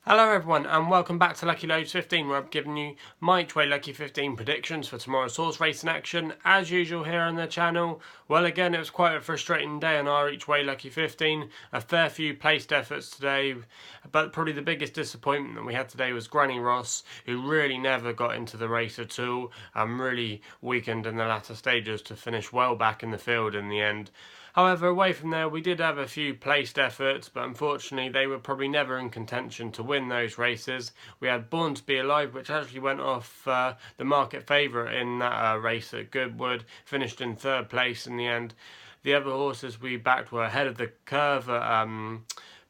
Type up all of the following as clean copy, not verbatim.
Hello everyone and welcome back to Lucky15 where I've given you my each way Lucky15 predictions for tomorrow's horse racing action as usual here on the channel. Well, again, it was quite a frustrating day on our each way Lucky15. A fair few placed efforts today, but probably the biggest disappointment that we had today was Granny Ross, who really never got into the race at all and really weakened in the latter stages to finish well back in the field in the end. However, away from there, we did have a few placed efforts, but unfortunately they were probably never in contention to win those races. We had Born to Be Alive, which actually went off the market favourite in that race at Goodwood, finished in third place in the end. The other horses we backed were ahead of the curve at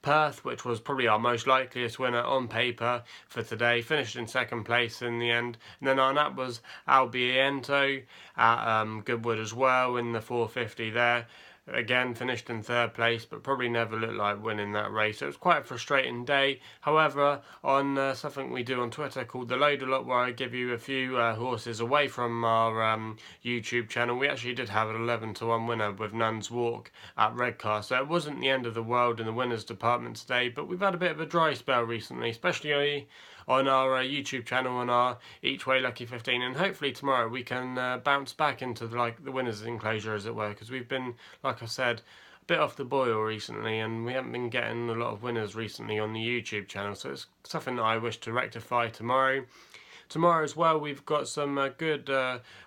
Perth, which was probably our most likeliest winner on paper for today, finished in second place in the end. And then our nap was Albiento at Goodwood as well in the 450 there. Again, finished in third place, but probably never looked like winning that race. So it was quite a frustrating day. However, on something we do on Twitter called The Load A Lot, where I give you a few horses away from our YouTube channel, we actually did have an 11-1 winner with Nuns Walk at Redcar. So it wasn't the end of the world in the winners department today, but we've had a bit of a dry spell recently, especially on our YouTube channel on our Each Way Lucky15, and hopefully tomorrow we can bounce back into the winners' enclosure, as it were, because we've been, like I said, a bit off the boil recently, and we haven't been getting a lot of winners recently on the YouTube channel, so it's something that I wish to rectify tomorrow. Tomorrow as well, we've got some good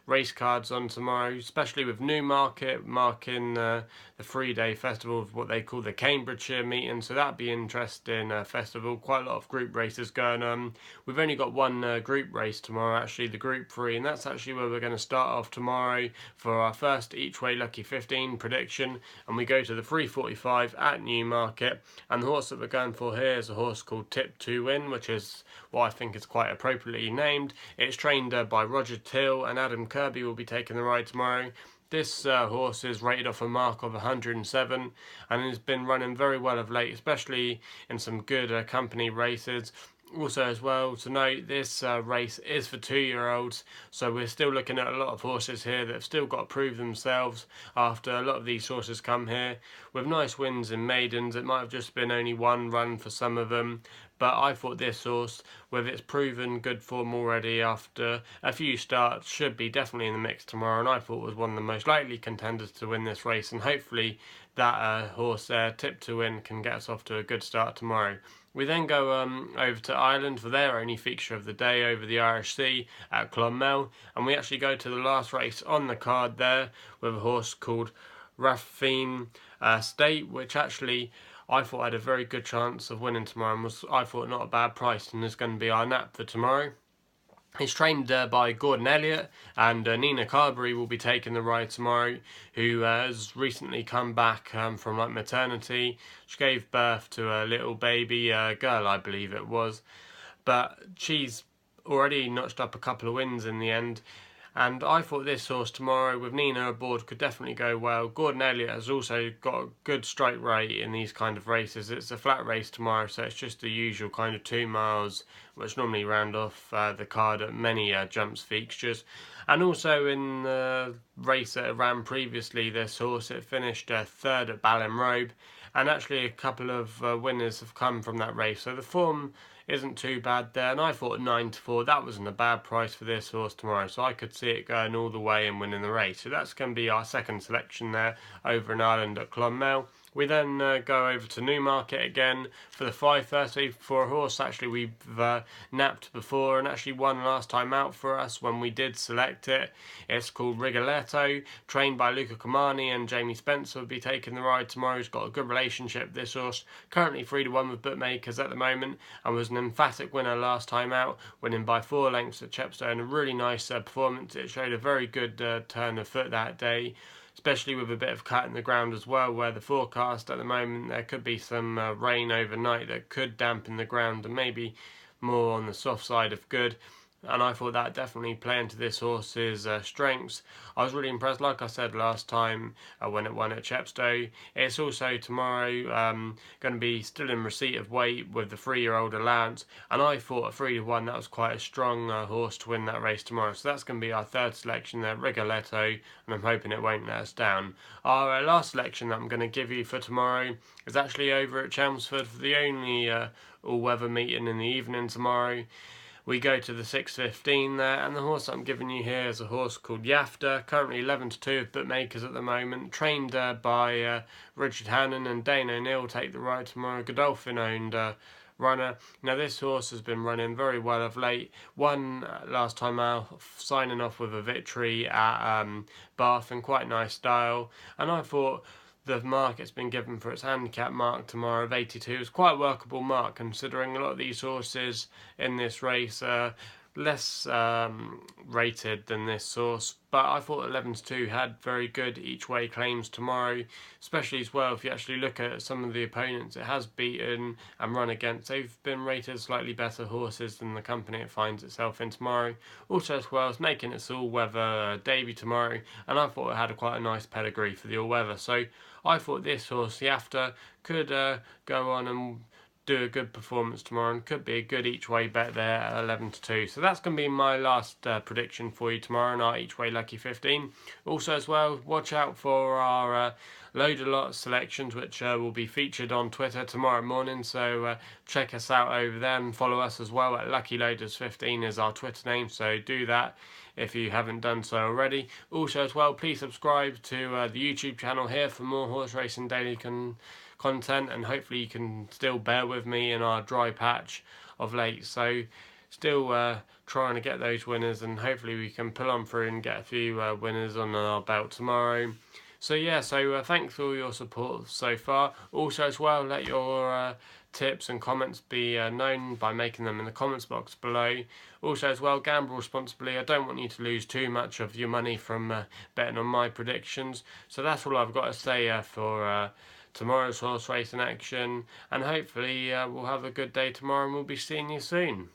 race cards on tomorrow, especially with Newmarket marking the 3-day festival of what they call the Cambridgeshire meeting. So that'd be interesting festival. Quite a lot of group races going on. We've only got one group race tomorrow, actually, the Group 3, and that's actually where we're going to start off tomorrow for our first Each Way Lucky15 prediction. And we go to the 3:45 at Newmarket. And the horse that we're going for here is a horse called Tip to Win, which is what I think is quite appropriately named. It's trained by Roger Till, and Adam Kirby will be taking the ride tomorrow. This horse is rated off a mark of 107 and has been running very well of late, especially in some good company races. Also, as well to note, this race is for 2-year-olds, so we're still looking at a lot of horses here that have still got to prove themselves after a lot of these horses come here with nice wins in maidens. It might have just been only one run for some of them, but I thought this horse, with its proven good form already after a few starts, should be definitely in the mix tomorrow, and I thought was one of the most likely contenders to win this race, and hopefully that horse there, Tip to Win, can get us off to a good start tomorrow. We then go over to Ireland for their only fixture of the day over the Irish Sea at Clonmel, and we actually go to the last race on the card there with a horse called Rakhine State, which actually I thought had a very good chance of winning tomorrow and was, I thought, not a bad price, and is going to be our nap for tomorrow. He's trained by Gordon Elliott, and Nina Carberry will be taking the ride tomorrow, who has recently come back from maternity. She gave birth to a little baby girl, I believe it was, but she's already notched up a couple of wins in the end. And I thought this horse tomorrow, with Nina aboard, could definitely go well. Gordon Elliott has also got a good strike rate in these kind of races. It's a flat race tomorrow, so it's just the usual kind of 2 miles, which normally round off the card at many jumps fixtures. And also in the race that it ran previously, this horse, it finished third at Ballinrobe, and actually a couple of winners have come from that race. So the form isn't too bad there, and I thought 9-4, that wasn't a bad price for this horse tomorrow, so I could see it going all the way and winning the race. So that's going to be our second selection there over in Ireland at Clonmel. We then go over to Newmarket again for the 5:30 for a horse actually we've napped before and actually won last time out for us when we did select it. It's called Rigoletto, trained by Luca Comani, and Jamie Spencer will be taking the ride tomorrow. He's got a good relationship, this horse, currently 3-1 with bookmakers at the moment, and was an emphatic winner last time out, winning by 4 lengths at Chepstow, and a really nice performance. It showed a very good turn of foot that day, especially with a bit of cut in the ground as well, where the forecast at the moment there could be some rain overnight that could dampen the ground and maybe more on the soft side of good. and I thought that definitely play into this horse's strengths. I was really impressed, like I said last time when it won at Chepstow. It's also tomorrow going to be still in receipt of weight with the 3-year-old allowance, and I thought a 3-1 that was quite a strong horse to win that race tomorrow. So that's going to be our third selection there, Rigoletto, and I'm hoping it won't let us down. Our last selection that I'm going to give you for tomorrow is actually over at Chelmsford for the only all-weather meeting in the evening tomorrow. We go to the 6:15 there, and the horse I'm giving you here is a horse called Yafta, currently 11-2 with bookmakers at the moment, trained by Richard Hannon, and Dane O'Neill take the ride tomorrow, Godolphin owned runner. Now this horse has been running very well of late, won last time out, signing off with a victory at Bath in quite nice style, and I thought the mark it's been given for its handicap mark tomorrow of 82 is quite a workable mark, considering a lot of these horses in this race are less rated than this horse. But I thought 11-2 had very good each way claims tomorrow, especially as well if you actually look at some of the opponents it has beaten and run against. They've been rated slightly better horses than the company it finds itself in tomorrow. Also as well as making its all-weather debut tomorrow, and I thought it had quite a nice pedigree for the all-weather. So I thought this horse, Yafta, could go on and do a good performance tomorrow and could be a good each way bet there at 11-2. So that's going to be my last prediction for you tomorrow in our each way Lucky 15. Also as well, watch out for our load a lot selections, which will be featured on Twitter tomorrow morning. So check us out over there and follow us as well at Lucky15 is our Twitter name. So do that if you haven't done so already. Also as well, please subscribe to the YouTube channel here for more horse racing daily content, and hopefully you can still bear with me in our dry patch of late. So still trying to get those winners, and hopefully we can pull on through and get a few winners on our belt tomorrow. So yeah, thanks for all your support so far. Also as well, let your tips and comments be known by making them in the comments box below. Also as well, gamble responsibly. I don't want you to lose too much of your money from betting on my predictions. So that's all I've got to say for tomorrow's horse racing action, and hopefully we'll have a good day tomorrow and we'll be seeing you soon.